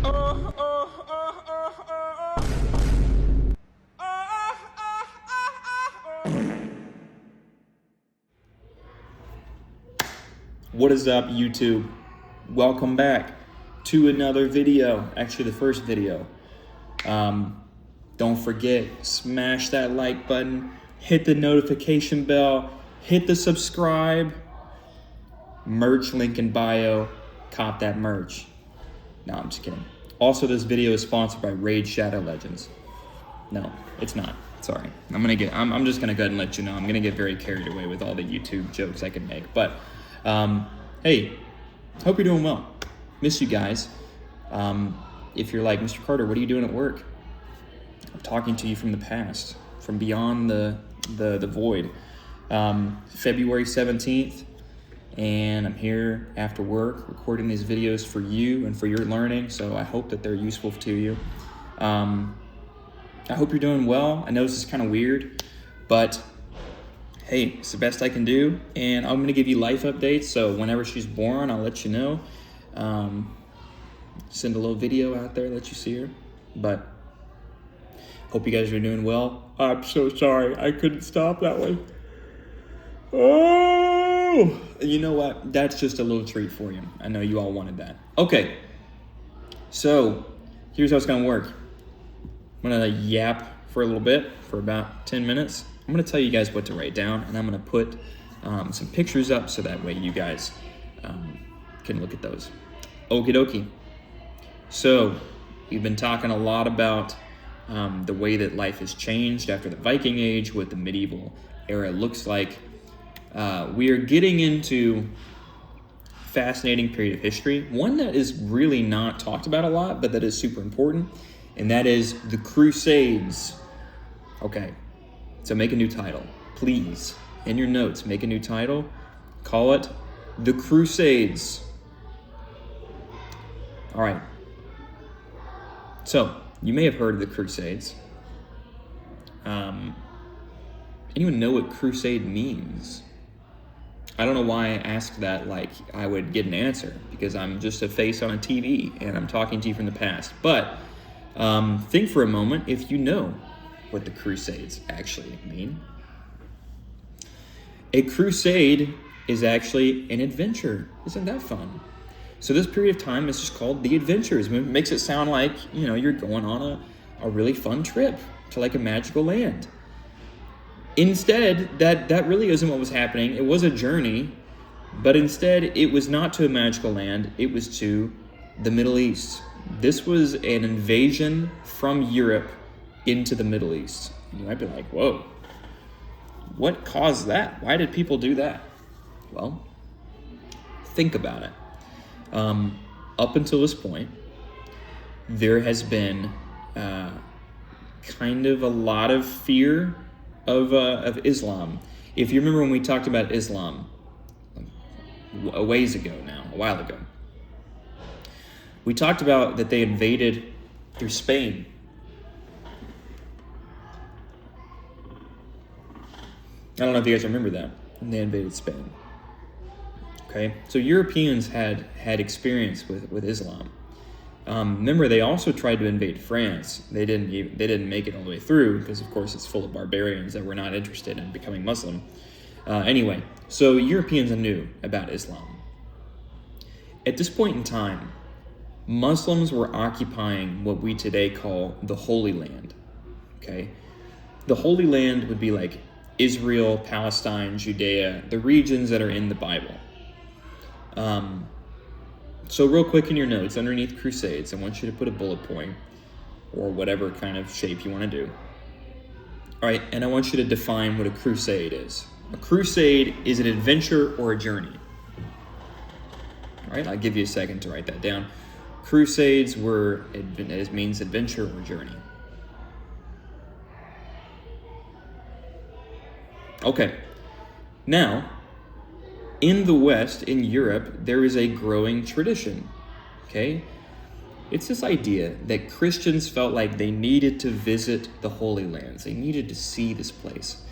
What is up, YouTube? Welcome back to another video. Actually, the first video. Don't forget, smash that like button, hit the notification bell, hit the subscribe. Merch link in bio. Cop that merch. No, I'm just kidding. Also, this video is sponsored by Raid Shadow Legends. No, it's not. Sorry. I'm just gonna go ahead and let you know. I'm gonna get very carried away with all the YouTube jokes I can make. But hey, hope you're doing well. Miss you guys. If you're like, Mr. Carter, what are you doing at work? I'm talking to you from the past, from beyond the void. February 17th, and I'm here after work recording these videos for you and for your learning, so I hope that they're useful to you. I hope you're doing well. I know this is kind of weird, but hey, it's the best I can do, and I'm gonna give you life updates, so whenever she's born, I'll let you know. Send a little video out there, let you see her, but hope you guys are doing well. I'm so sorry, I couldn't stop that one. Oh, you know what? That's just a little treat for you. I know you all wanted that. Okay, so here's how it's gonna work. I'm gonna yap for a little bit, for about 10 minutes. I'm gonna tell you guys what to write down, and I'm gonna put some pictures up so that way you guys can look at those. Okie dokie. So we've been talking a lot about the way that life has changed after the Viking Age, what the medieval era looks like. We are getting into a fascinating period of history, one that is really not talked about a lot, but that is super important, and that is the Crusades. Okay, so make a new title. Please, in your notes, make a new title. Call it The Crusades. All right. So, you may have heard of the Crusades. Anyone know what crusade means? I don't know why I asked that like I would get an answer, because I'm just a face on a TV and I'm talking to you from the past. But think for a moment if you know what the Crusades actually mean. A crusade is actually an adventure. Isn't that fun? So this period of time is just called the adventures. It makes it sound like, you know, you're going on a really fun trip to like a magical land. Instead, that really isn't what was happening. It was a journey, but instead it was not to a magical land. It was to the Middle East. This was an invasion from Europe into the Middle East. You might be like, whoa, what caused that? Why did people do that? Well, think about it. Up until this point, there has been kind of a lot of fear of Islam. If you remember when we talked about Islam a while ago, we talked about that they invaded through Spain. I don't know if you guys remember that. They invaded Spain. Okay, so Europeans had experience with Islam. Remember, they also tried to invade France. They didn't make it all the way through, because of course it's full of barbarians that were not interested in becoming Muslim. Anyway, so Europeans knew about Islam. At this point in time, Muslims were occupying what we today call the Holy Land. Okay, the Holy Land would be like Israel, Palestine, Judea, the regions that are in the Bible. So real quick in your notes, underneath Crusades, I want you to put a bullet point or whatever kind of shape you want to do. All right, and I want you to define what a crusade is. A crusade is an adventure or a journey. All right, I'll give you a second to write that down. Crusades it means adventure or journey. Okay, now, in the West, in Europe, there is a growing tradition, okay? It's this idea that Christians felt like they needed to visit the Holy Lands. They needed to see this place.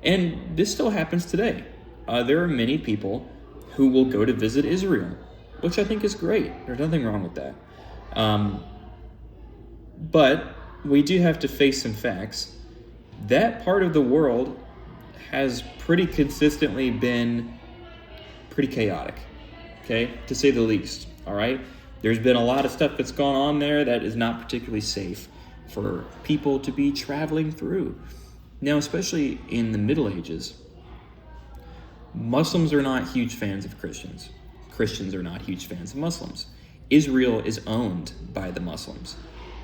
And this still happens today. There are many people who will go to visit Israel, which I think is great. There's nothing wrong with that. But we do have to face some facts. That part of the world has pretty consistently been pretty chaotic, okay, to say the least, all right? There's been a lot of stuff that's gone on there that is not particularly safe for people to be traveling through. Now, especially in the Middle Ages, Muslims are not huge fans of Christians. Christians are not huge fans of Muslims. Israel is owned by the Muslims.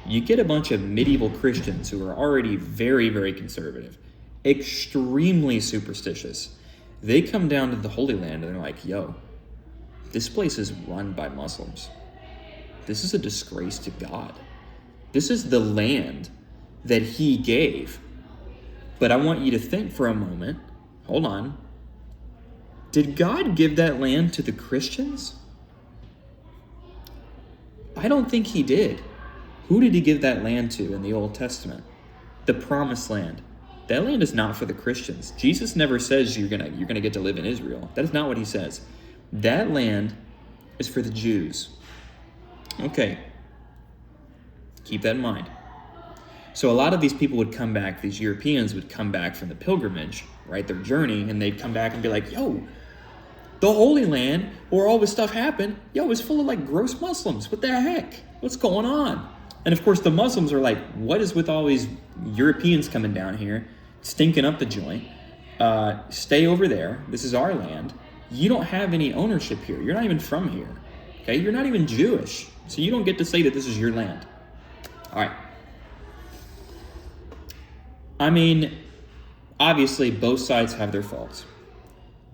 You get a bunch of medieval Christians who are already very, very conservative, extremely superstitious. They come down to the Holy Land and they're like, yo, this place is run by Muslims. This is a disgrace to God. This is the land that he gave. But I want you to think for a moment, hold on. Did God give that land to the Christians? I don't think he did. Who did he give that land to in the Old Testament? The Promised Land. That land is not for the Christians. Jesus never says you're gonna get to live in Israel. That is not what he says. That land is for the Jews. Okay. Keep that in mind. So a lot of these people would come back, these Europeans would come back from the pilgrimage, right, their journey, and they'd come back and be like, yo, the Holy Land, where all this stuff happened, yo, it was full of like gross Muslims. What the heck? What's going on? And of course the Muslims are like, what is with all these Europeans coming down here, stinking up the joint? Stay over there. This is our land. You don't have any ownership here. You're not even from here. Okay? You're not even Jewish. So you don't get to say that this is your land. All right. I mean, obviously both sides have their faults.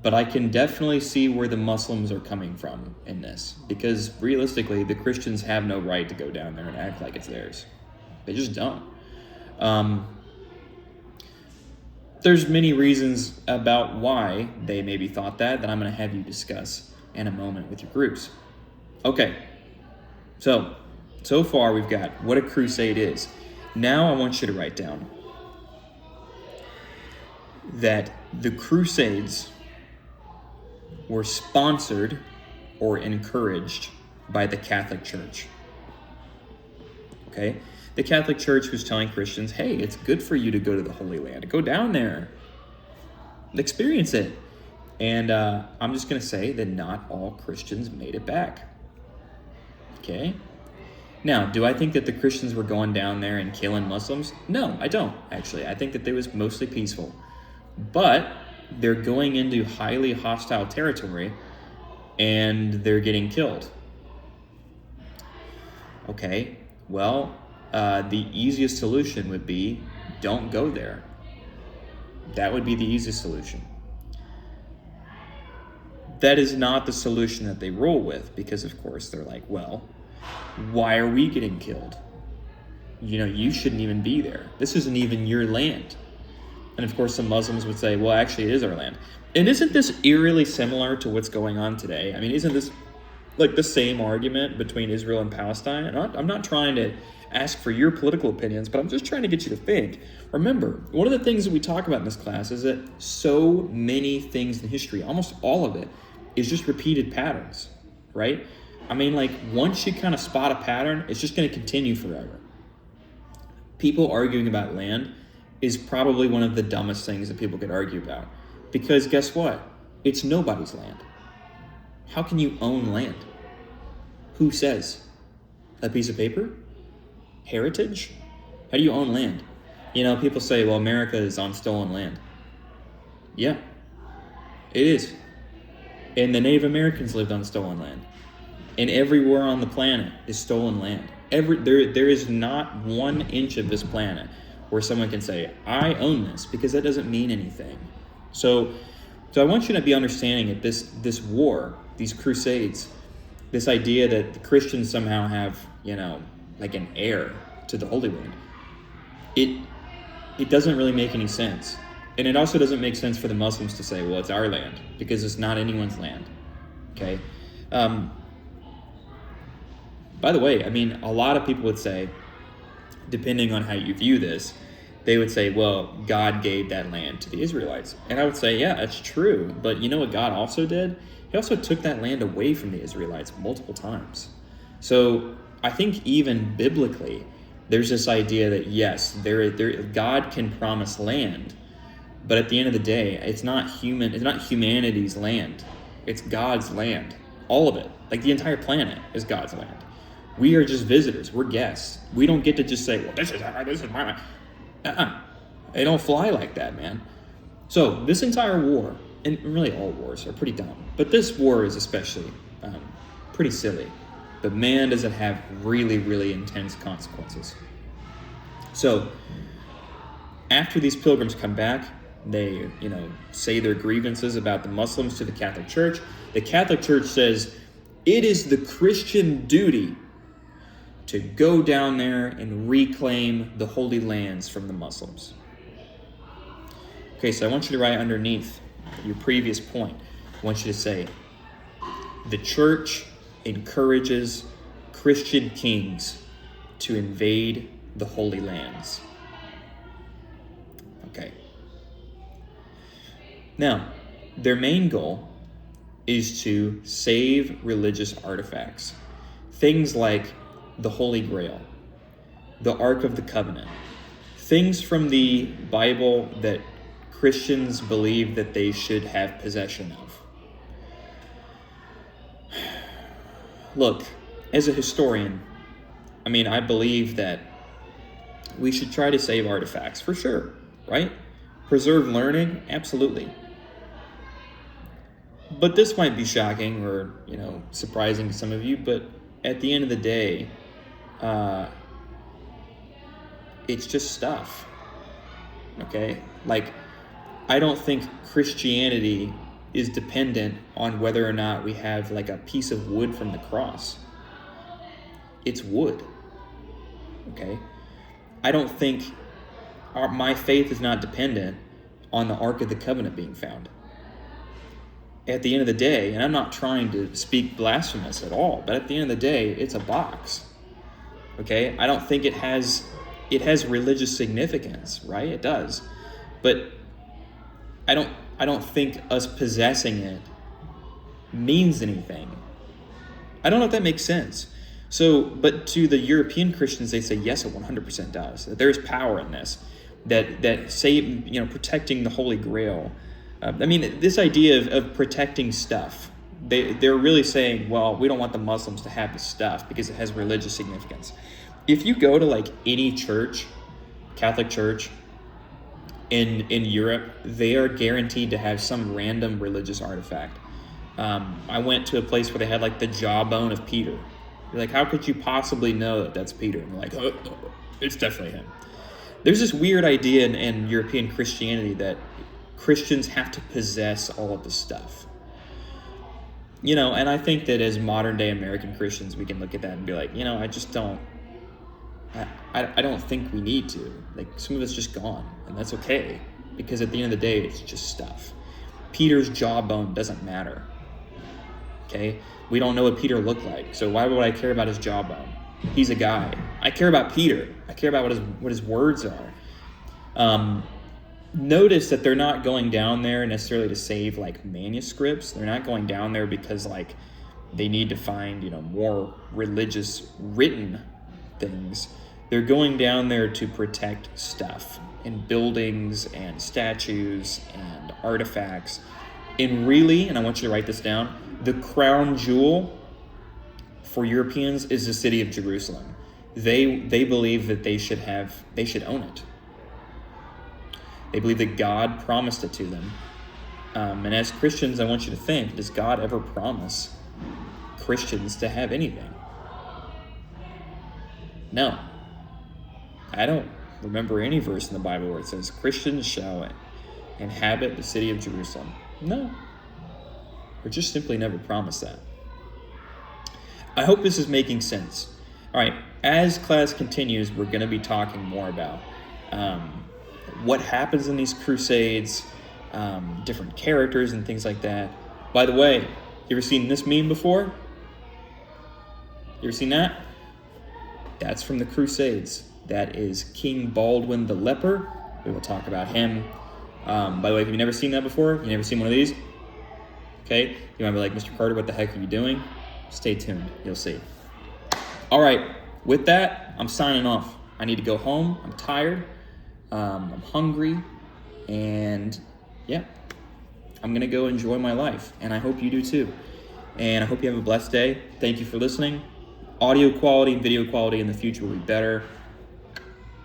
But I can definitely see where the Muslims are coming from in this. Because realistically, the Christians have no right to go down there and act like it's theirs. They just don't. There's many reasons about why they maybe thought that I'm going to have you discuss in a moment with your groups. Okay. So far we've got what a crusade is. Now I want you to write down that the Crusades were sponsored or encouraged by the Catholic Church. Okay? The Catholic Church was telling Christians, hey, it's good for you to go to the Holy Land. Go down there. Experience it. And I'm just going to say that not all Christians made it back. Okay? Now, do I think that the Christians were going down there and killing Muslims? No, I don't, actually. I think that they was mostly peaceful. But they're going into highly hostile territory and they're getting killed. Okay, well, the easiest solution would be don't go there. That would be the easiest solution. That is not the solution that they roll with because, of course, they're like, well, why are we getting killed? You know, you shouldn't even be there. This isn't even your land. And of course, some Muslims would say, well, actually, it is our land. And isn't this eerily similar to what's going on today? I mean, isn't this like the same argument between Israel and Palestine? And I'm not trying to ask for your political opinions, but I'm just trying to get you to think. Remember, one of the things that we talk about in this class is that so many things in history, almost all of it, is just repeated patterns, right? I mean, like, once you kind of spot a pattern, it's just going to continue forever. People arguing about land is probably one of the dumbest things that people could argue about. Because guess what? It's nobody's land. How can you own land? Who says? A piece of paper? Heritage? How do you own land? You know, people say, well, America is on stolen land. Yeah, it is. And the Native Americans lived on stolen land. And everywhere on the planet is stolen land. There is not 1 inch of this planet where someone can say, I own this, because that doesn't mean anything. So I want you to be understanding that this war, these crusades, this idea that the Christians somehow have, you know, like an heir to the Holy Land, it doesn't really make any sense. And it also doesn't make sense for the Muslims to say, well, it's our land, because it's not anyone's land. Okay? By the way, I mean, a lot of people would say, depending on how you view this, they would say, well, God gave that land to the Israelites. And I would say, yeah, that's true. But you know what God also did? He also took that land away from the Israelites multiple times. So I think even biblically, there's this idea that yes, God can promise land, but at the end of the day, it's not humanity's land. It's God's land. All of it. Like the entire planet is God's land. We are just visitors. We're guests. We don't get to just say, well, this is my land. They don't fly like that, man. So this entire war, and really all wars are pretty dumb, but this war is especially pretty silly. But man, does it have really, really intense consequences. So after these pilgrims come back, they, say their grievances about the Muslims to the Catholic Church. The Catholic Church says it is the Christian duty to go down there and reclaim the Holy Lands from the Muslims. Okay, so I want you to write underneath your previous point. I want you to say, the Church encourages Christian kings to invade the Holy Lands. Okay. Now, their main goal is to save religious artifacts. Things like the Holy Grail, the Ark of the Covenant, things from the Bible that Christians believe that they should have possession of. Look, as a historian, I believe that we should try to save artifacts, for sure, right? Preserve learning, absolutely. But this might be shocking or, surprising to some of you, but at the end of the day, it's just stuff, okay? Like, I don't think Christianity is dependent on whether or not we have like a piece of wood from the cross. It's wood, okay? I don't think my faith is not dependent on the Ark of the Covenant being found. At the end of the day, and I'm not trying to speak blasphemous at all, but at the end of the day, it's a box, okay? I don't think it has religious significance, right? It does, but I don't think us possessing it means anything. I don't know if that makes sense. So, but to the European Christians, they say, yes, it 100% does. That there's power in this. That say, protecting the Holy Grail. This idea of protecting stuff, they're really saying, well, we don't want the Muslims to have the stuff because it has religious significance. If you go to like any church, Catholic church, in Europe, they are guaranteed to have some random religious artifact. I went to a place where they had like the jawbone of Peter. You're like, how could you possibly know that that's Peter? And they're like, oh, it's definitely him. There's this weird idea in European Christianity that Christians have to possess all of the stuff. And I think that as modern day American Christians, we can look at that and be like, I just don't, I don't think we need to. Like, some of it's just gone, and that's okay, because at the end of the day, it's just stuff. Peter's jawbone doesn't matter, okay? We don't know what Peter looked like, so why would I care about his jawbone? He's a guy. I care about Peter. I care about what his words are. Notice that they're not going down there necessarily to save like manuscripts. They're not going down there because like they need to find more religious written things. They're going down there to protect stuff and buildings and statues and artifacts. And really, and I want you to write this down, the crown jewel for Europeans is the city of Jerusalem. They believe that they should own it. They believe that God promised it to them. And as Christians, I want you to think, does God ever promise Christians to have anything? No. I don't remember any verse in the Bible where it says Christians shall inhabit the city of Jerusalem. No. Or just simply never promised that. I hope this is making sense. All right, as class continues, we're going to be talking more about what happens in these crusades, different characters and things like that. By the way, you ever seen this meme before? You ever seen that? That's from the Crusades. That is King Baldwin the Leper. We will talk about him. By the way, if you've never seen that before, you've never seen one of these, okay, you might be like, Mr. Carter, what the heck are you doing? Stay tuned. You'll see. All right. with that, I'm signing off. I need to go home. I'm tired. I'm hungry. And yeah, I'm going to go enjoy my life. And I hope you do too. And I hope you have a blessed day. Thank you for listening. Audio quality and video quality in the future will be better.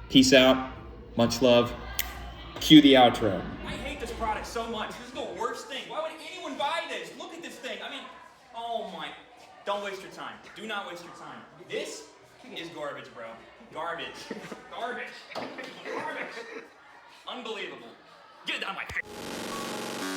Peace out. Much love. Cue the outro. I hate this product so much. This is the worst thing. Why would anyone buy this? Look at this thing. I mean, oh my. Don't waste your time. Do not waste your time. This is garbage, bro. Garbage. Garbage. Garbage. Unbelievable. Get it out of my face.